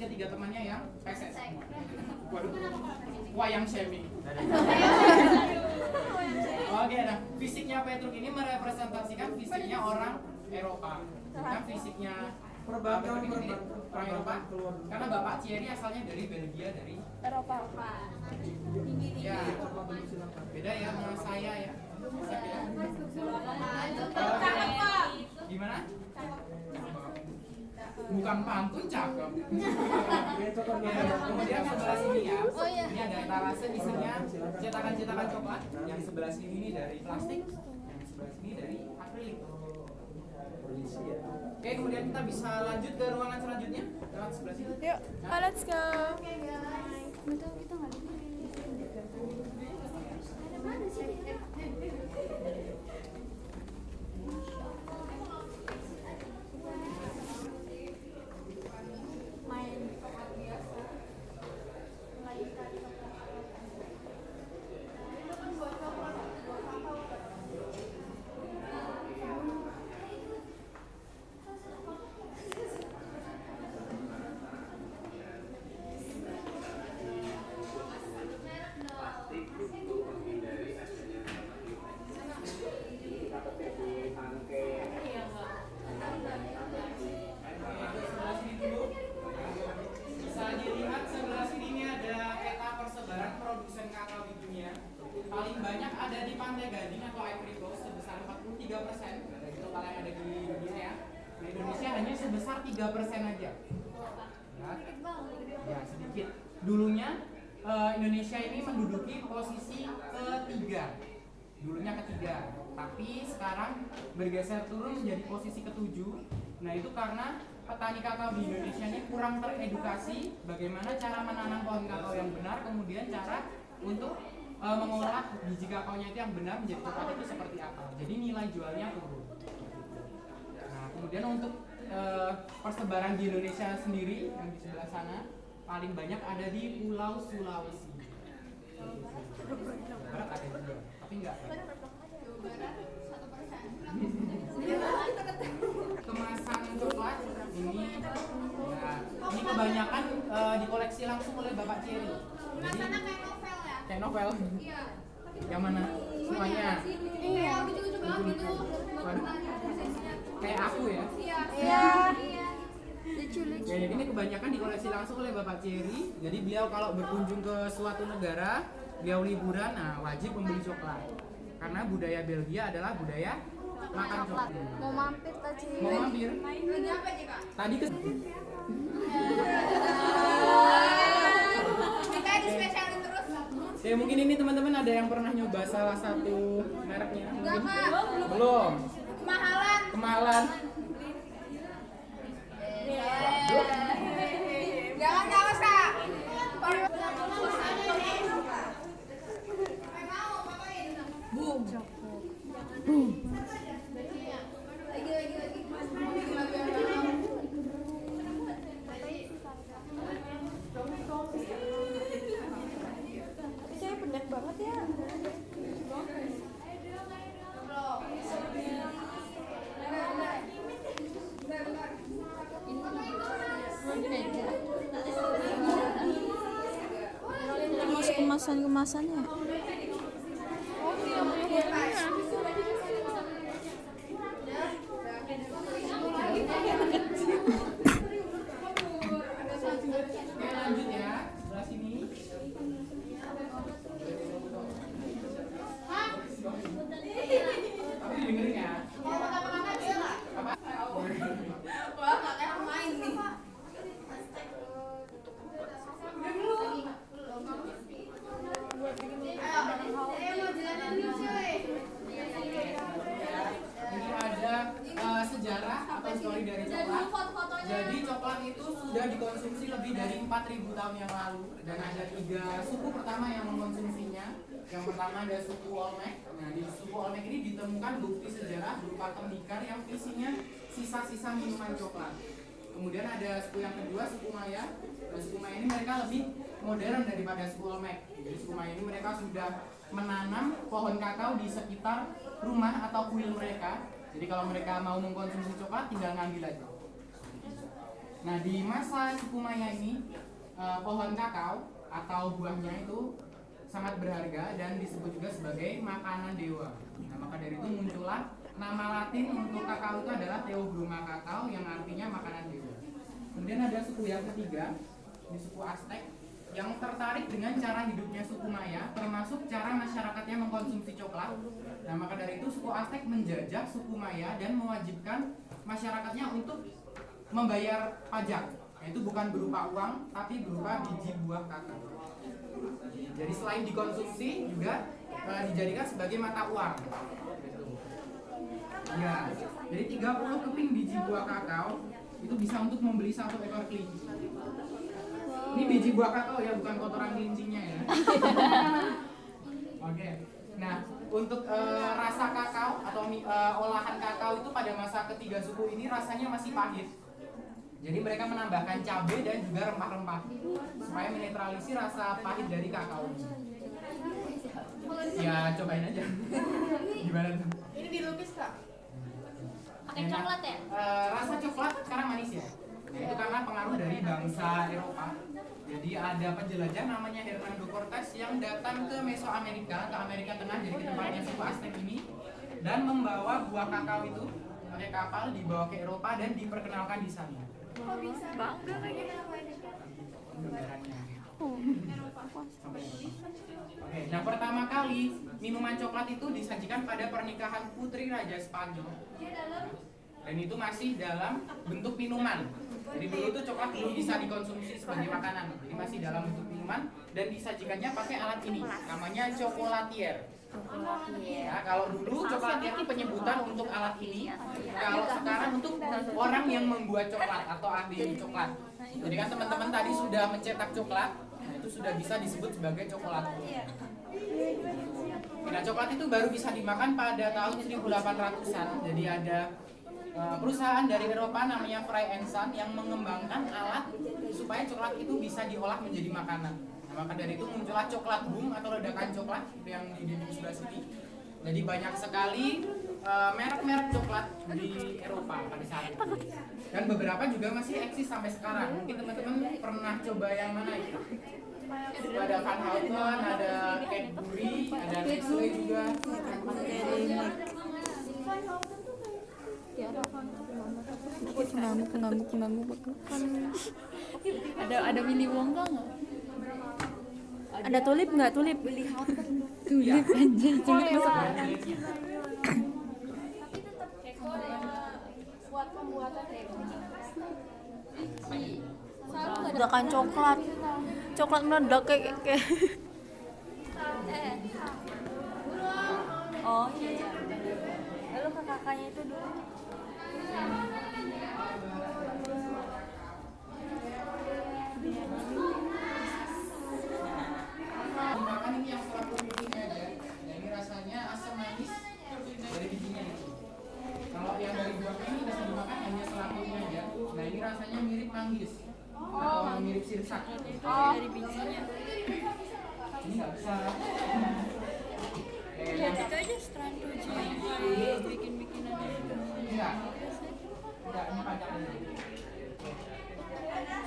ketiga temannya yang PSS. Waduh, wayang semi. Oke, nah fisiknya Petruk ini merepresentasikan fisiknya orang Eropa, bukan fisiknya orang Eropa. Karena Bapak Thierry asalnya dari Belgia, dari Eropa. ya, beda ya sama saya ya. Gimana? Bukan pantun, cakep. Kemudian sebelah sini ya, ini ada etalase isinya cetakan-cetakan coklat. Yang sebelah sini ini dari plastik, yang sebelah sini dari akrilik. Oke, kemudian kita bisa lanjut ke ruangan selanjutnya lewat sebelah sini. Yuk, let's go. Betul, kita nggak ada. Ada mana sih? Paling banyak ada di Pantai Gading atau Ivory Coast sebesar 43% dari total yang ada di dunia ya. Nah, Indonesia hanya sebesar 3% aja. Ya, sedikit. Dulunya Indonesia ini menduduki posisi ketiga. Dulunya ketiga, tapi sekarang bergeser turun menjadi posisi ketujuh. Nah, itu karena petani kakao di Indonesia ini kurang teredukasi bagaimana cara menanam pohon kakao yang benar, kemudian cara untuk mengolah biji kakaonya itu yang benar menjadi coklat itu seperti apa. Jadi nilai jualnya turun. Nah, kemudian untuk persebaran di Indonesia sendiri yang di sebelah sana paling banyak ada di Pulau Sulawesi. Barat ada juga, tapi enggak. Kemasan coklat ini, ya, ini kebanyakan dikoleksi langsung oleh Bapak Thierry. Kemasannya kayak novel ya? Kayak novel? Iya. Yang mana? Semuanya? Iya, lucu-lucu banget gitu. Waduh. Kayak aku ya? Iya. Lucu-lucu. Ya, jadi ini kebanyakan dikoleksi langsung oleh Bapak Thierry. Jadi beliau kalau berkunjung ke suatu negara, beliau liburan, nah wajib membeli coklat. Karena budaya Belgia adalah budaya makan coklat. Mau mampir tadi. Mau mampir? Lagi apa sih, Kak? Tadi ke Kita dispesialin terus. ya mungkin ini teman-teman ada yang pernah nyoba salah satu mereknya? Enggak, Mungkin? Kak. Belum. Kemahalan. Kemahalan. Jangan ngawas, Kak. Boom. Saya pendek banget ya. Terus kemasan-kemasannya. Oke, lanjut ya. Sebelah sini. Tapi dengerin ya. Apa? Wah, kakak main nih. Ini ada sejarah atau story dari coklat. Jadi coklat itu sudah dikonsumsi lebih dari 4.000 tahun yang lalu. Dan ada 3 suku pertama yang mengkonsumsinya. Yang pertama ada suku Olmec. Nah, di suku Olmec ini ditemukan bukti sejarah berupa tembikar yang isinya sisa-sisa minuman coklat. Kemudian ada suku yang kedua, suku Maya. Dan suku Maya ini mereka lebih modern daripada suku Olmec. Jadi suku Maya ini mereka sudah menanam pohon kakao di sekitar rumah atau kuil mereka. Jadi kalau mereka mau mengkonsumsi coklat tinggal ngambil aja. Nah, di masa suku Maya ini pohon kakao atau buahnya itu sangat berharga dan disebut juga sebagai makanan dewa. Nah, maka dari itu muncullah nama Latin untuk kakao itu adalah Theobroma kakao yang artinya makanan dewa. Kemudian ada suku yang ketiga, di suku Aztec, yang tertarik dengan cara hidupnya suku Maya, termasuk cara masyarakatnya mengkonsumsi coklat. Nah, maka dari itu suku Aztec menjajah suku Maya dan mewajibkan masyarakatnya untuk membayar pajak, yaitu bukan berupa uang, tapi berupa biji buah kakao. Jadi selain dikonsumsi juga dijadikan sebagai mata uang. Ya, jadi 30 keping biji buah kakao itu bisa untuk membeli 1 ekor kelinci. Ini biji buah kakao ya, bukan kotoran kelincinya ya. Oke. Nah, untuk rasa kakao atau olahan kakao itu pada masa ketiga suku ini rasanya masih pahit. Jadi mereka menambahkan cabai dan juga rempah-rempah supaya menetralisir rasa pahit dari kakao. Ya, cobain aja. Gimana tuh? Ini dilukis kak. Pakai coklat ya? Rasa coklat sekarang manis ya. Itu karena pengaruh dari bangsa Eropa. Jadi ada penjelajah namanya Hernando Cortés yang datang ke Mesoamerika, ke Amerika Tengah, jadi ke tempatnya suku Aztec ini, dan membawa buah kakao itu pakai kapal dibawa ke Eropa dan diperkenalkan di sana. Kok bisa? Bangga lagi. Oke, nah pertama kali minuman coklat itu disajikan pada pernikahan putri Raja Spanyol. Dan itu masih dalam bentuk minuman. Jadi dulu tuh coklat belum bisa dikonsumsi sebagai makanan. Jadi masih dalam bentuk minuman dan disajikannya pakai alat ini, namanya chocolatier. Ya, kalau dulu chocolatier itu penyebutan untuk alat ini. Kalau sekarang untuk orang yang membuat coklat atau ahli coklat. Jadi kan teman-teman tadi sudah mencetak coklat, nah itu sudah bisa disebut sebagai chocolatier. Nah, coklat itu baru bisa dimakan pada tahun 1800-an. Jadi ada perusahaan dari Eropa namanya Fry and Son yang mengembangkan alat supaya coklat itu bisa diolah menjadi makanan. Nah, maka dari itu muncullah coklat boom atau ledakan coklat yang di sebelah sini. Jadi banyak sekali merek-merek coklat di Eropa pada saat itu. Dan beberapa juga masih eksis sampai sekarang. Mungkin teman-teman pernah coba yang mana itu? Ada Van Houten, ada Cadbury, ada Nestle juga. Ngamuk. Ada Willy Wonka nggak? Ada tulip nggak? Tulip. Tulip aja. Tulip masuk. Buat pembuatan Ledakan coklat. Coklat meledak kayak. Oh iya. Lalu ke kakaknya itu dulu. Dimakan ini yang setelah bijinya aja. Nah, ini rasanya asam manis dari bijinya itu. Kalau yang dari buahnya ini bisa dimakan hanya selakunya aja. Nah, ini rasanya mirip manggis atau mirip sirsak. Dari bijinya. Ini nggak bisa. Ya gitu aja setelah tujuh bikin-bikinan. Enggak, ini panjangannya.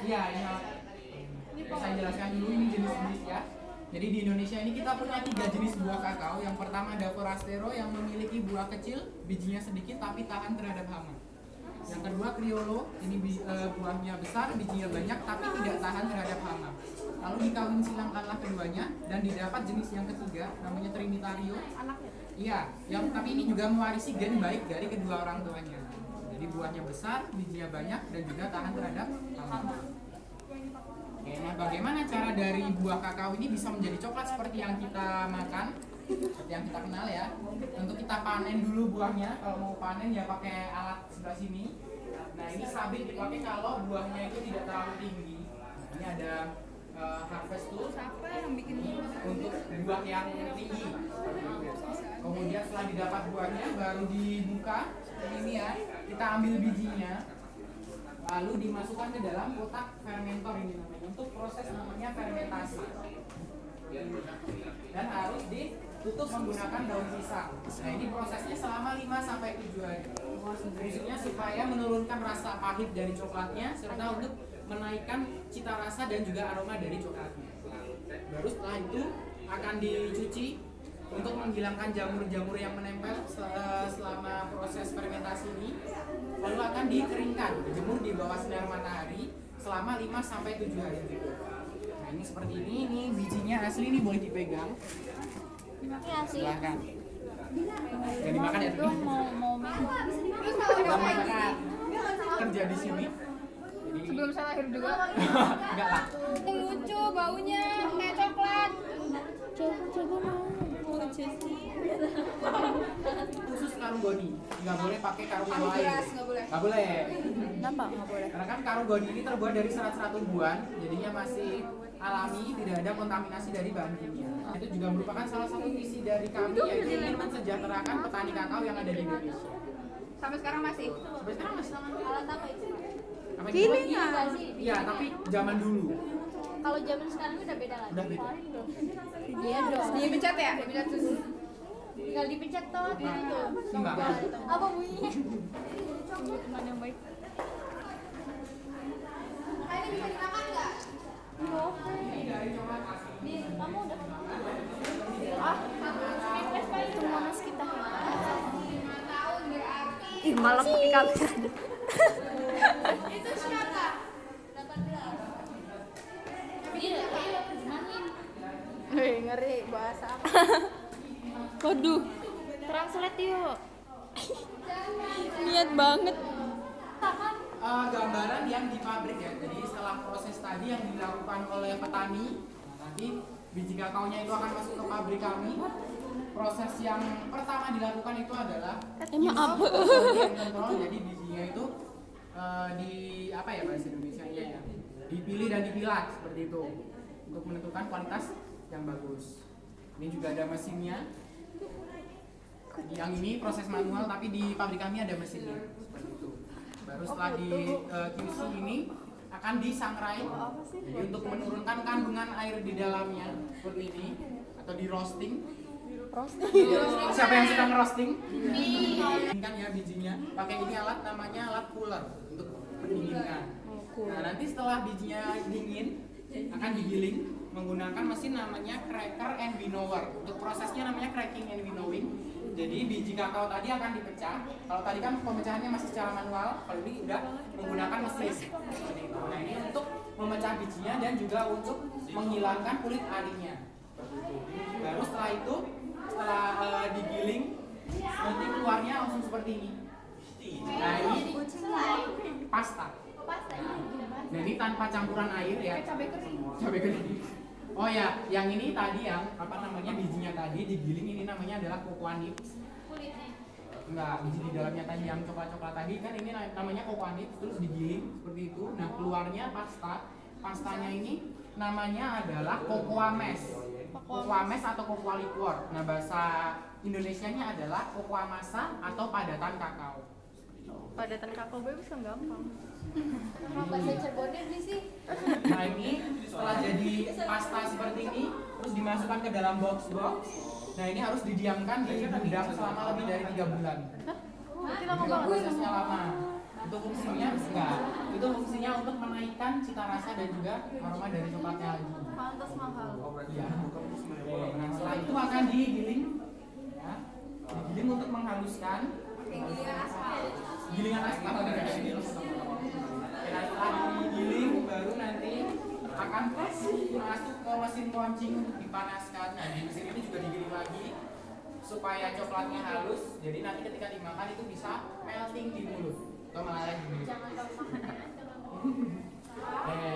Iya, ini saya jelaskan dulu ini jenis-jenis ya. Jadi di Indonesia ini kita punya 3 jenis buah kakao. Yang pertama ada Forastero yang memiliki buah kecil, bijinya sedikit tapi tahan terhadap hama. Yang kedua Criollo, ini buahnya besar, bijinya banyak tapi tidak tahan terhadap hama. Lalu dikawin silangkanlah keduanya dan didapat jenis yang ketiga namanya Trinitario. Iya, tapi ini juga mewarisi gen baik dari kedua orang tuanya. Jadi buahnya besar, bijinya banyak dan juga tahan terhadap hama. Oke, nah bagaimana cara dari buah kakao ini bisa menjadi coklat seperti yang kita makan, seperti yang kita kenal ya? Tentu kita panen dulu buahnya. Kalau mau panen ya pakai alat sebelah sini. Nah ini sabit dipakai kalau buahnya itu tidak terlalu tinggi. Ini ada harvest tool untuk buah yang tinggi. Kemudian setelah didapat buahnya baru dibuka ini ya, kita ambil bijinya. Lalu dimasukkan ke dalam kotak fermentor ini namanya untuk proses namanya fermentasi dan harus tutup menggunakan daun pisang. Nah ini prosesnya selama 5 sampai 7 hari. Fungsinya supaya menurunkan rasa pahit dari coklatnya serta untuk menaikkan cita rasa dan juga aroma dari coklatnya. Baru setelah itu akan dicuci untuk menghilangkan jamur-jamur yang menempel selama proses fermentasi ini. Lalu akan dikeringkan, dijemur di bawah sinar matahari selama 5 sampai 7 hari. Nah, ini seperti ini bijinya asli, ini boleh dipegang. Silahkan. Jadi makan ya. Itu mau minum. Makan. Kerja di sini. Jadi Sebelum saya lahir juga. enggak lah. Lucu baunya kayak coklat. Coba mau Jesse. Khusus karung goni, nggak boleh pakai karung yang Karung lain. beras nggak boleh. Nggak boleh. Kenapa nggak boleh? Karena kan karung goni ini terbuat dari serat-serat tumbuhan, jadinya masih alami, tidak ada kontaminasi dari bahan kimia. Itu juga merupakan salah satu visi dari kami, yaitu ingin mensejahterakan petani kakao yang ada di Indonesia. Sampai sekarang masih. Sampai sekarang masih sama. Alat apa itu? Apa itu? Gilingan. Iya, tapi zaman dulu Kalau zaman sekarang udah beda lagi. udah beda. Iya dong. Dipencet ya? Dipencet terus. Tinggal dipencet tuh gitu. Simak. Apa bunyinya? Teman yang baik. Ini bisa dimakan nggak? Ini dari coklat asli. Kamu udah. Itu monas kita. 5 tahun berarti. Ih, malam pakai kabel. Itu siapa? 18. Iya, main. Hei, ngeri bahasa apa? Waduh. Translate yuk. Niat banget. Gambaran yang di pabrik ya. Jadi setelah proses tadi yang dilakukan oleh petani, nanti biji kakaonya itu akan masuk ke pabrik kami. Proses yang pertama dilakukan itu adalah Emang apa? kontrol. Jadi bijinya itu di apa ya bahasa Indonesianya ya? Dipilih dan dipilah seperti itu untuk menentukan kualitas yang bagus. Ini juga ada mesinnya. Yang ini proses manual, tapi di pabrik kami ada mesinnya seperti itu. Baru setelah di QC ini akan disangrai, jadi untuk menurunkan kandungan air di dalamnya seperti ini, atau di roasting. Siapa yang suka ngerosting? Kan ya bijinya. Pakai ini alat namanya alat cooler untuk mendinginkan. Nah nanti setelah bijinya dingin akan digiling menggunakan mesin namanya cracker and winnower. Untuk prosesnya namanya cracking and winnowing. Jadi biji kakao tadi akan dipecah. Kalau tadi kan pemecahannya masih secara manual, kalau ini udah menggunakan mesin. Seperti itu. Nah ini untuk memecah bijinya dan juga untuk menghilangkan kulit arinya. Baru setelah itu, setelah digiling, nanti keluarnya langsung seperti ini. Nah ini pasta. Nah ini tanpa campuran air ya. Cabai kering. Cabai kering. Oh ya, yang ini tadi yang apa namanya bijinya tadi digiling, ini namanya adalah cocoa nibs. Kulitnya. Enggak, biji di dalamnya tadi yang coklat-coklat tadi kan ini namanya cocoa nibs, terus digiling seperti itu. Nah keluarnya pasta. Pastanya ini namanya adalah cocoa mash. Cocoa mash atau cocoa liquor. Nah bahasa Indonesianya adalah cocoa masa atau padatan kakao. Padatan kakao gue bisa gampang. Kalau bahasa Cirebonnya beli sih. Nah ini setelah jadi pasta seperti ini, terus dimasukkan ke dalam box-box. Nah ini harus didiamkan di gudang selama lebih dari 3 bulan. Berarti Itu prosesnya lama. Itu fungsinya enggak. Itu fungsinya untuk menaikkan cita rasa dan juga aroma dari coklatnya lagi. Pantas mahal. Iya. Nah setelah itu akan digiling, ya. Digiling untuk menghaluskan. Gilingan aspal. Gilingan aspal. Nah setelah digiling baru nanti akan masuk ke mesin koncing untuk dipanaskan. Nah di mesin ini juga digiling lagi supaya coklatnya halus. Jadi nanti ketika dimakan itu bisa melting di mulut atau meleleh di mulut.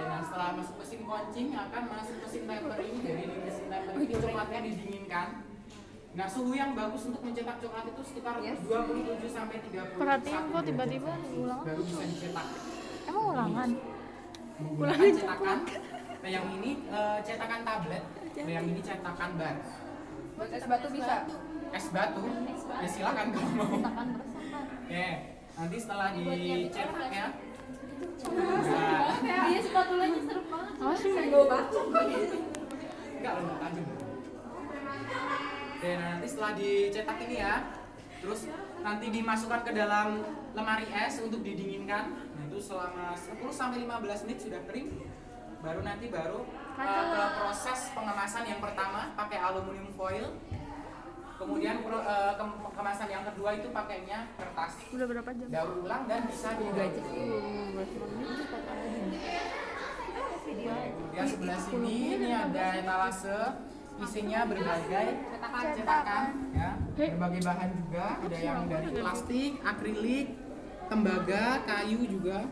Nah setelah masuk mesin koncing akan masuk mesin tempering. Jadi di mesin tempering itu coklatnya didinginkan. Nah suhu yang bagus untuk mencetak coklat itu sekitar 27 sampai 30. Perhatiin kok tiba-tiba ulang. Baru bisa dicetak. Emang ulangan? Menggunakan cetakan. Nah yang ini cetakan tablet. Nah yang ini cetakan bar. Buat es batu bisa. Es batu. Ya silakan kalau mau. Tekan bersama. Oke. Nanti setelah dicetak ya. Dia spatulanya seru banget. Awas sih. Gue baca. Enggak lo tajam. Oke, nah nanti setelah dicetak ini ya, terus nanti dimasukkan ke dalam lemari es untuk didinginkan. Nah itu selama 10 sampai 15 menit sudah kering. Baru ke proses pengemasan yang pertama pakai aluminium foil. Kemudian kemasan yang kedua itu pakainya kertas. Udah berapa jam? Daur ulang dan bisa digaji. Kemudian sebelah sini ini ada etalase, isinya berbagai cetakan ya, berbagai bahan juga, ada yang dari plastik, akrilik, tembaga, kayu juga.